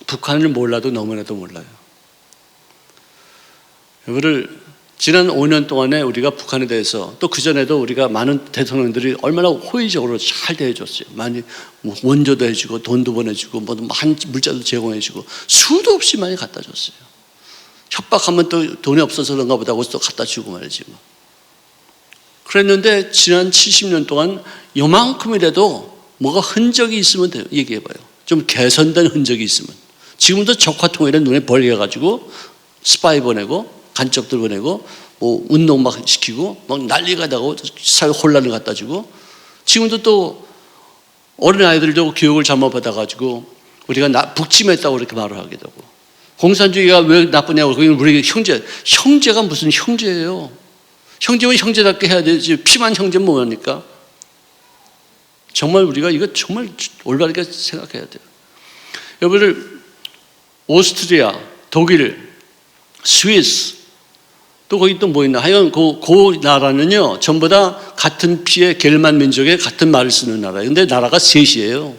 북한을 몰라도 너무나도 몰라요. 여러분들, 지난 5년 동안에 우리가 북한에 대해서, 또 그전에도 우리가 많은 대통령들이 얼마나 호의적으로 잘 대해줬어요. 많이 원조도 해주고 돈도 보내주고 뭐 많은 물자도 제공해주고 수도 없이 많이 갖다 줬어요. 협박하면 또 돈이 없어서 그런가 보다 하고 또 갖다 주고 말이지 뭐. 그랬는데 지난 70년 동안 요만큼이라도 뭐가 흔적이 있으면 돼요. 얘기해봐요. 좀 개선된 흔적이 있으면. 지금도 적화통일에 눈에 벌려가지고 스파이 보내고 간첩들 보내고 뭐 운동 막 시키고 막 난리가 나고 사회 혼란을 갖다 주고, 지금도 또 어린 아이들도 교육을 잘못 받아가지고 우리가 북침했다고 그렇게 말을 하기도 하고, 공산주의가 왜 나쁘냐고, 그게 우리 형제가 무슨 형제예요? 형제면 형제답게 해야 되지, 피만 형제는 뭐합니까? 정말 우리가 이거 정말 올바르게 생각해야 돼요. 여러분들, 오스트리아, 독일, 스위스, 또 거기 또 뭐 있나? 하여간 그 나라는요, 전부 다 같은 피의 겔만 민족의 같은 말을 쓰는 나라예요. 근데 나라가 셋이에요.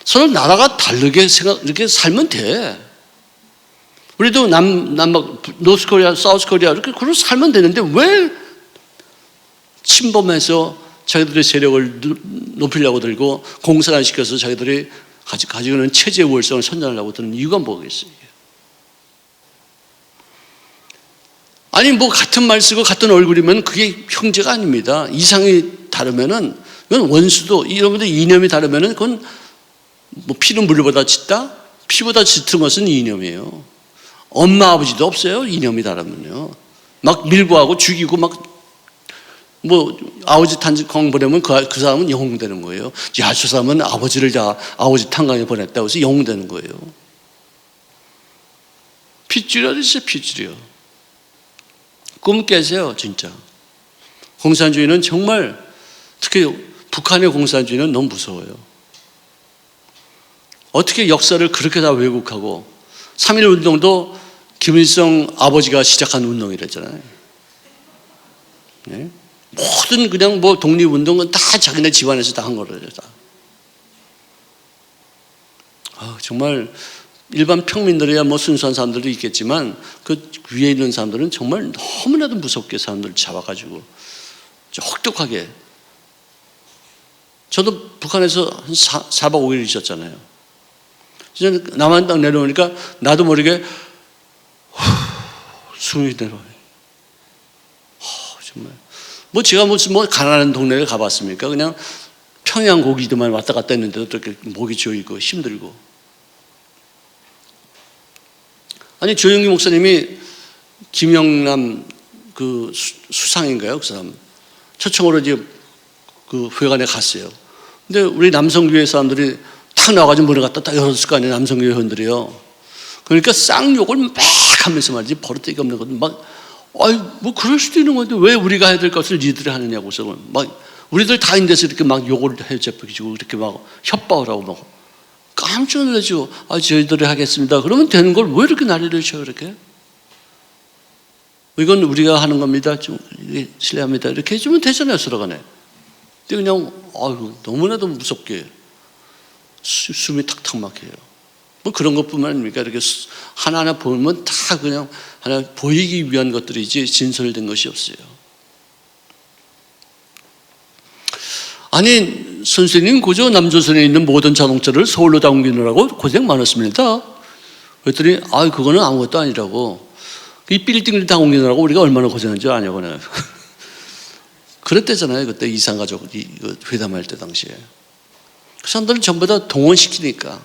서로 나라가 다르게 이렇게 살면 돼. 우리도 남북, 노스코리아, 사우스코리아 이렇게 그렇게 살면 되는데 왜 침범해서 자기들의 세력을 높이려고 들고 공산화시켜서 자기들이 가지고 있는 체제 우월성을 선전하려고 드는 이유가 뭐겠어요? 아니, 뭐 같은 말 쓰고 같은 얼굴이면 그게 형제가 아닙니다. 이상이 다르면은 그건 원수도, 여러분들 이념이 다르면은 그건 뭐 피는 물보다 짙다? 피보다 짙은 것은 이념이에요. 엄마 아버지도 없어요, 이념이 다르면요. 막 밀고하고 죽이고 막 뭐 아버지 탄광 보내면 그 사람은 영웅 되는 거예요. 야, 저 사람은 아버지를 다 아버지 탄광에 보냈다고 해서 영웅 되는 거예요. 핏줄이야, 진짜 핏줄이요. 꿈 깨세요, 진짜. 공산주의는 정말, 특히 북한의 공산주의는 너무 무서워요. 어떻게 역사를 그렇게 다 왜곡하고, 3.1 운동도 김일성 아버지가 시작한 운동이랬잖아요. 네? 모든 그냥 뭐 독립운동은 다 자기네 집안에서 다 한 거래요. 정말 일반 평민들이야 뭐 순수한 사람들도 있겠지만 그 위에 있는 사람들은 정말 너무나도 무섭게 사람들을 잡아가지고 혹독하게. 저도 북한에서 한 4박 5일 있었잖아요. 남한 땅 내려오니까 나도 모르게 숨이 내려와요. 정말. 뭐 제가 무슨 뭐 가난한 동네를 가봤습니까? 그냥 평양 고기들만 왔다 갔다 했는데도 이렇게 목이 조이고 힘들고. 아니, 조영기 목사님이 김영남 그 수상인가요? 그 사람. 초청으로 이제 그 회관에 갔어요. 근데 우리 남성교회 사람들이 탁 나와가지고 문을 갖다 딱 열었을 거 아니에요, 남성교회 회원들이요. 그러니까 쌍욕을 막 하면서 말이지, 버릇되기 없는 것도 막, 뭐 그럴 수도 있는 건데 왜 우리가 해야 될 것을 니들이 하느냐고. 그래서 막 우리들 다 인데서 이렇게 막 욕을 해잡히고 이렇게 막 협박을 하고 막 깜짝 놀라죠. 저희들이 하겠습니다. 그러면 되는 걸 왜 이렇게 난리를 쳐요, 이렇게? 이건 우리가 하는 겁니다. 좀 실례합니다. 이렇게 해주면 되잖아요, 서로 간에. 근데 그냥 너무나도 무섭게 숨이 탁탁 막혀요. 뭐 그런 것뿐만 아닙니까? 이렇게 하나하나 보면 다 그냥 하나 보이기 위한 것들이지 진설된 것이 없어요. 아니, 선생님 그저 남조선에 있는 모든 자동차를 서울로 다 옮기느라고 고생 많았습니다. 그랬더니 그거는 아무것도 아니라고. 이 빌딩을 다 옮기느라고 우리가 얼마나 고생한지 아냐고. 그랬대잖아요, 그때 이산가족 회담할 때 당시에. 그 사람들은 전부 다 동원시키니까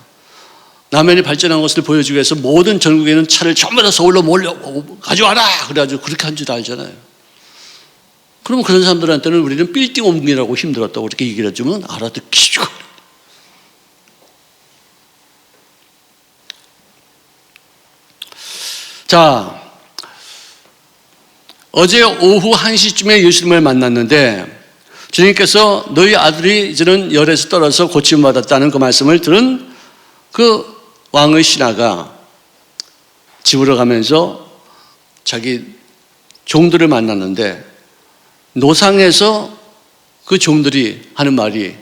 남한이 발전한 것을 보여주기 위해서 모든 전국에 있는 차를 전부 다 서울로 몰려 가져와라 그래가지고 그렇게 한 줄 알잖아요. 그러면 그런 사람들한테는 우리는 빌딩 옮기라고 힘들었다고 이렇게 얘기를 해주면 알아듣기죠. 자, 어제 오후 1시쯤에 예수님을 만났는데 주님께서 너희 아들이 이제는 열에서 떨어서 고침받았다는 그 말씀을 들은 그 왕의 신하가 집으로 가면서 자기 종들을 만났는데 노상에서 그 종들이 하는 말이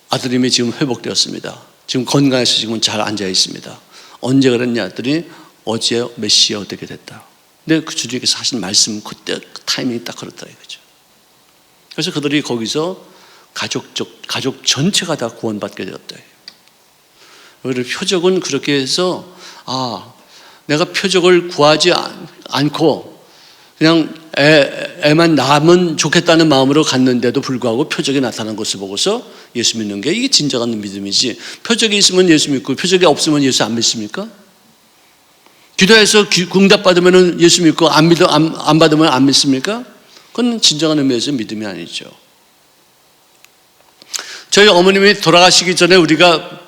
아들님이 지금 회복되었습니다. 지금 건강해서 지금 잘 앉아 있습니다. 언제 그랬냐 했더니 어제 몇 시에 어떻게 됐다. 근데 그 주님께서 하신 말씀 그때 그 타이밍이 딱 그렇다 이거죠. 그래서 그들이 거기서 가족 전체가 다 구원받게 되었다. 우리 표적은 그렇게 해서 내가 표적을 구하지 않고 그냥 애만 낳으면 좋겠다는 마음으로 갔는데도 불구하고 표적이 나타난 것을 보고서 예수 믿는 게 이게 진정한 믿음이지. 표적이 있으면 예수 믿고 표적이 없으면 예수 안 믿습니까? 기도해서 응답 받으면 예수 믿고 안 받으면 안 믿습니까? 그건 진정한 의미에서 믿음이 아니죠. 저희 어머님이 돌아가시기 전에 우리가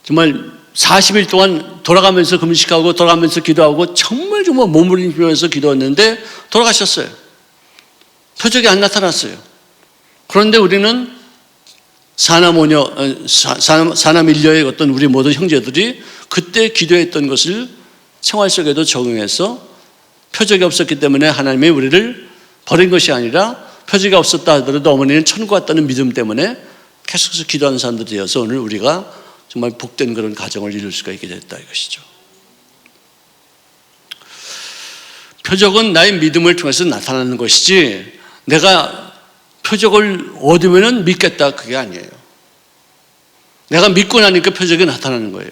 정말 40일 동안 돌아가면서 금식하고 돌아가면서 기도하고 정말 몸을 힘주면서 기도했는데 돌아가셨어요. 표적이 안 나타났어요. 그런데 우리는 사남 일녀의 어떤 우리 모든 형제들이 그때 기도했던 것을 생활 속에도 적용해서 표적이 없었기 때문에 하나님이 우리를 버린 것이 아니라 표적이 없었다 하더라도 어머니는 천국 갔다는 믿음 때문에 계속해서 기도하는 사람들이 되어서 오늘 우리가 정말 복된 그런 가정을 이룰 수가 있게 됐다 이것이죠. 표적은 나의 믿음을 통해서 나타나는 것이지 내가 표적을 얻으면 믿겠다 그게 아니에요. 내가 믿고 나니까 표적이 나타나는 거예요.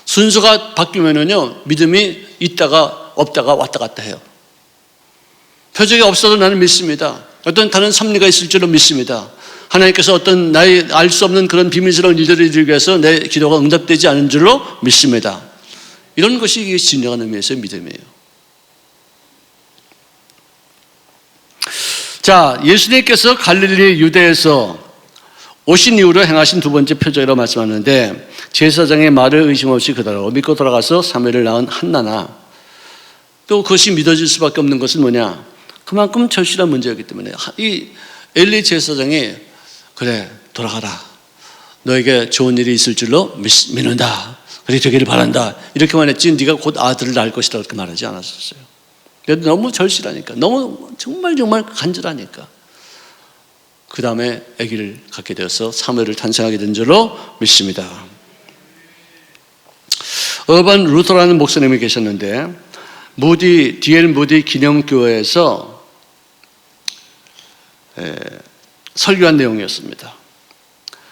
순서가 바뀌면은요 믿음이 있다가 없다가 왔다 갔다 해요. 표적이 없어도 나는 믿습니다. 어떤 다른 섭리가 있을 줄로 믿습니다. 하나님께서 어떤 나의 알 수 없는 그런 비밀스러운 일들을 이루기 위해서 내 기도가 응답되지 않은 줄로 믿습니다. 이런 것이 진정한 의미에서의 믿음이에요. 자, 예수님께서 갈릴리 유대에서 오신 이후로 행하신 두 번째 표적이라고 말씀하는데 제사장의 말을 의심 없이 그대로 믿고 돌아가서 사무엘을 낳은 한나나 또 그것이 믿어질 수밖에 없는 것은 뭐냐? 그만큼 절실한 문제였기 때문에 이 엘리 제사장이 그래 돌아가라. 너에게 좋은 일이 있을 줄로 믿는다. 그렇게 되기를 바란다. 이렇게만 했지 네가 곧 아들을 낳을 것이다. 그렇게 말하지 않았었어요. 너무 절실하니까 너무 정말 간절하니까 그 다음에 아기를 갖게 되어서 사무엘을 탄생하게 된 줄로 믿습니다. 어반 루터라는 목사님이 계셨는데 D.L. 무디 기념교회에서 설교한 내용이었습니다.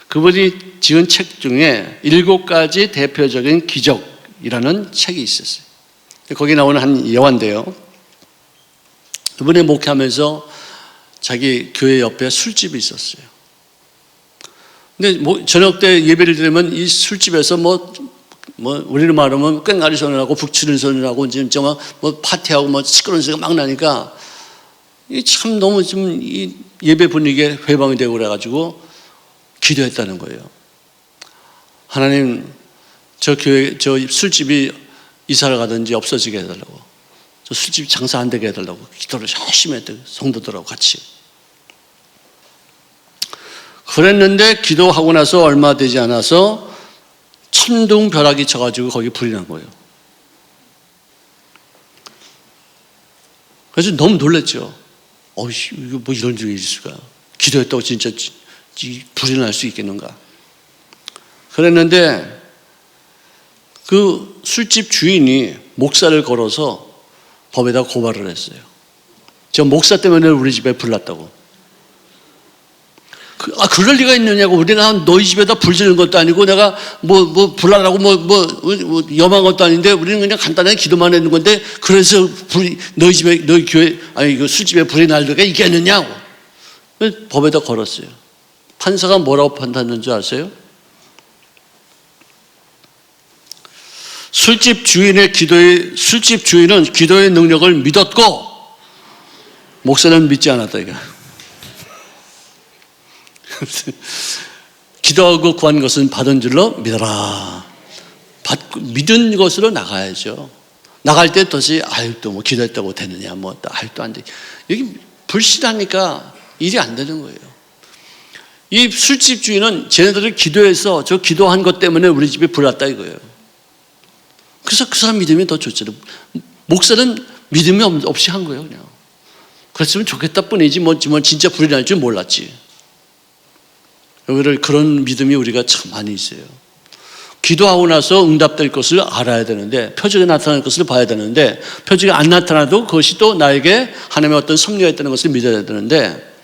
그분이 지은 책 중에 7가지 대표적인 기적이라는 책이 있었어요. 거기 나오는 한 여화인데요. 이분이 목회하면서 자기 교회 옆에 술집이 있었어요. 근데 저녁 때 예배를 드리면 이 술집에서 우리는 말하면 꽹가리 소리하고 북치는 소리하고 진짜 파티하고 시끄러운 소리가 막 나니까 이 참 너무 좀 이 예배 분위기에 회방이 되고 그래가지고 기도했다는 거예요. 하나님, 저 교회, 저 술집이 이사를 가든지 없어지게 해달라고. 저 술집 장사 안 되게 해달라고 기도를 열심히 했대요. 성도들하고 같이. 그랬는데 기도하고 나서 얼마 되지 않아서 천둥벼락이 쳐가지고 거기 불이 난 거예요. 그래서 너무 놀랐죠. 어이씨, 이거 뭐 이런 일이 있을 수가. 기도했다고 진짜 불이 날 수 있겠는가. 그랬는데 그 술집 주인이 목사를 걸어서 법에다 고발을 했어요. 저 목사 때문에 우리 집에 불 났다고. 그럴 리가 있느냐고. 우리가 너희 집에다 불 지르는 것도 아니고 내가 불나라고 염한 것도 아닌데 우리는 그냥 간단하게 기도만 했는 건데 그래서 너희 집에, 너희 교회, 그 술집에 불이 날 리가 있겠느냐고. 법에다 걸었어요. 판사가 뭐라고 판단한 줄 아세요? 술집 주인은 기도의 능력을 믿었고 목사는 믿지 않았다 이거. 기도하고 구한 것은 받은 줄로 믿어라. 믿은 것으로 나가야죠. 나갈 때 다시 또 뭐 기도했다고 되느냐 또 안 돼. 여기 불신하니까 일이 안 되는 거예요. 이 술집 주인은 쟤네들을 기도해서 저 기도한 것 때문에 우리 집에 불 났다 이거예요. 그래서 그 사람 믿음이 더 좋잖아요. 목사는 믿음이 없이 한 거예요, 그냥. 그랬으면 좋겠다 뿐이지, 진짜 불이 날 줄 몰랐지. 그런 믿음이 우리가 참 많이 있어요. 기도하고 나서 응답될 것을 알아야 되는데, 표적이 나타날 것을 봐야 되는데, 표적이 안 나타나도 그것이 또 나에게 하나님의 어떤 섭리가 있다는 것을 믿어야 되는데,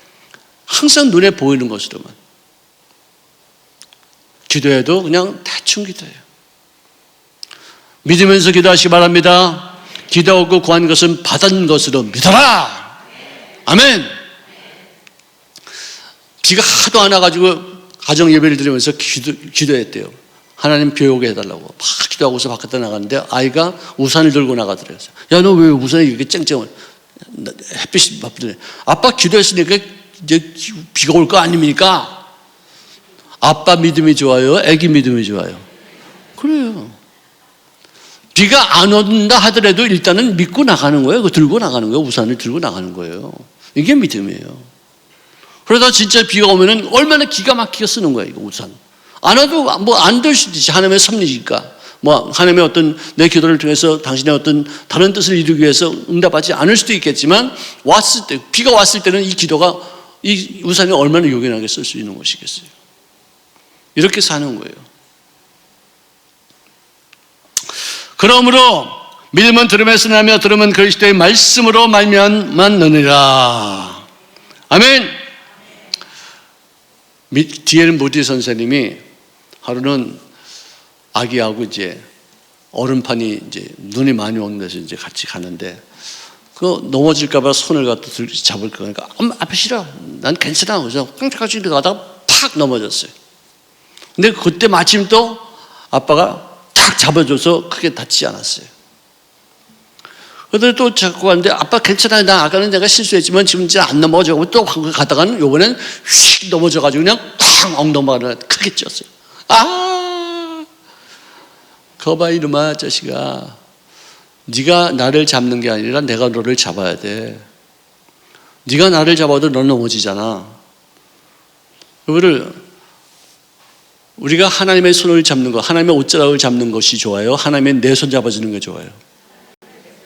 항상 눈에 보이는 것으로만. 기도해도 그냥 대충 기도해요. 믿으면서 기도하시기 바랍니다. 기도하고 구한 것은 받은 것으로 믿어라. 아멘. 비가 하도 안 와가지고 가정 예배를 드리면서 기도했대요. 하나님 비 오게 해달라고 막 기도하고서 바깥에 나갔는데 아이가 우산을 들고 나가더래요. 야, 너 왜 우산이 이렇게 쨍쨍을 햇빛이 바쁘더니 아빠 기도했으니까 이제 비가 올 거 아닙니까? 아빠 믿음이 좋아요? 애기 믿음이 좋아요? 그래요. 비가 안 온다 하더라도 일단은 믿고 나가는 거예요. 들고 나가는 거예요. 우산을 들고 나가는 거예요. 이게 믿음이에요. 그러다 진짜 비가 오면은 얼마나 기가 막히게 쓰는 거예요. 이거 우산. 안 와도 안 될 수도 있지. 하나님의 섭리니까. 하나님의 어떤 내 기도를 통해서 당신의 어떤 다른 뜻을 이루기 위해서 응답하지 않을 수도 있겠지만 비가 왔을 때는 이 우산이 얼마나 요긴하게 쓸 수 있는 것이겠어요. 이렇게 사는 거예요. 그러므로 믿음은 들음에서 나며 들음은 그리스도의 말씀으로 말미암만 느니라. 아멘. D.L. 무디 선생님이 하루는 아기하고 이제 얼음판이 이제 눈이 많이 오는 데서 이제 같이 가는데 넘어질까봐 손을 갖다 잡을 거니까 앞에 싫어. 난 괜찮아. 그래서 깡짝까지 가다가 팍 넘어졌어요. 근데 그때 마침 또 아빠가 탁 잡아줘서 크게 다치지 않았어요. 그런데 또 자꾸 가는데 아빠 괜찮아요. 나 아까는 내가 실수했지만 지금 이제 안 넘어져가고 또 가다가는 요번엔 휙 넘어져가지고 그냥 쾅 엉덩방아를 크게 쪘어요. 거봐 이놈아 자식아. 네가 나를 잡는 게 아니라 내가 너를 잡아야 돼. 네가 나를 잡아도 넌 넘어지잖아. 그거를 우리가 하나님의 손을 잡는 것, 하나님의 옷자락을 잡는 것이 좋아요? 하나님의 내 손 잡아주는 게 좋아요?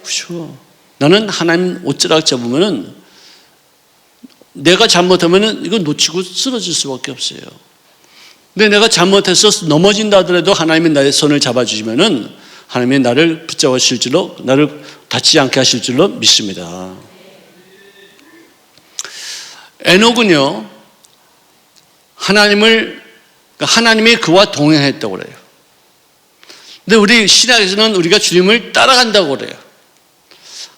그렇죠. 나는 하나님 옷자락 잡으면은 내가 잘못하면은 이거 놓치고 쓰러질 수밖에 없어요. 근데 내가 잘못해서 넘어진다 하더라도 하나님이 나의 손을 잡아주시면은 하나님이 나를 붙잡으실 줄로, 나를 다치지 않게 하실 줄로 믿습니다. 에녹은요, 하나님이 그와 동행했다고 그래요. 근데 우리 신학에서는 우리가 주님을 따라간다고 그래요.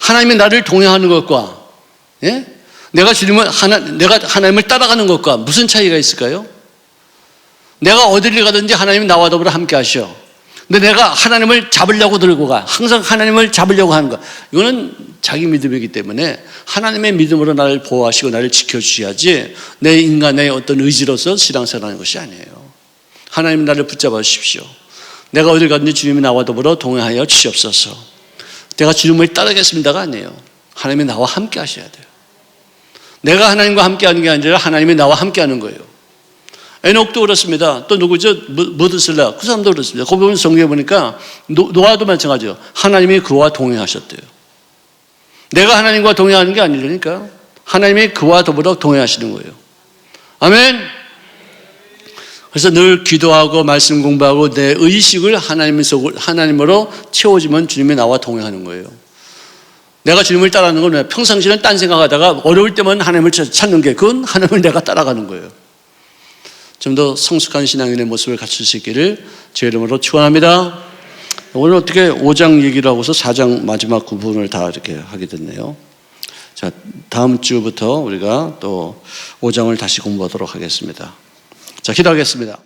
하나님이 나를 동행하는 것과, 내가 하나님을 따라가는 것과 무슨 차이가 있을까요? 내가 어디를 가든지 하나님이 나와 더불어 함께 하셔. 근데 내가 하나님을 잡으려고 들고 가. 항상 하나님을 잡으려고 하는 거. 이거는 자기 믿음이기 때문에 하나님의 믿음으로 나를 보호하시고 나를 지켜주셔야지 내 인간의 어떤 의지로서 신앙생활하는 것이 아니에요. 하나님 나를 붙잡아 주십시오. 내가 어딜 가든지 주님이 나와 더불어 동행하여 주시옵소서. 내가 주님을 따르겠습니다가 아니에요. 하나님이 나와 함께 하셔야 돼요. 내가 하나님과 함께 하는 게 아니라 하나님이 나와 함께 하는 거예요. 에녹도 그렇습니다. 또 누구죠? 무드슬라. 그 사람도 그렇습니다. 거기 보면 성경에 보니까 노아도 마찬가지죠. 하나님이 그와 동행하셨대요. 내가 하나님과 동행하는 게 아니라니까. 하나님이 그와 더불어 동행하시는 거예요. 아멘. 그래서 늘 기도하고 말씀 공부하고 내 의식을 하나님으로 채워지면 주님이 나와 동행하는 거예요. 내가 주님을 따라가는 건 평상시는 딴 생각하다가 어려울 때만 하나님을 찾는 게 그건 하나님을 내가 따라가는 거예요. 좀 더 성숙한 신앙인의 모습을 갖출 수 있기를 제 이름으로 축원합니다. 오늘 어떻게 5장 얘기를 하고서 4장 마지막 부분을 다 이렇게 하게 됐네요. 자, 다음 주부터 우리가 또 5장을 다시 공부하도록 하겠습니다. 자, 기도하겠습니다.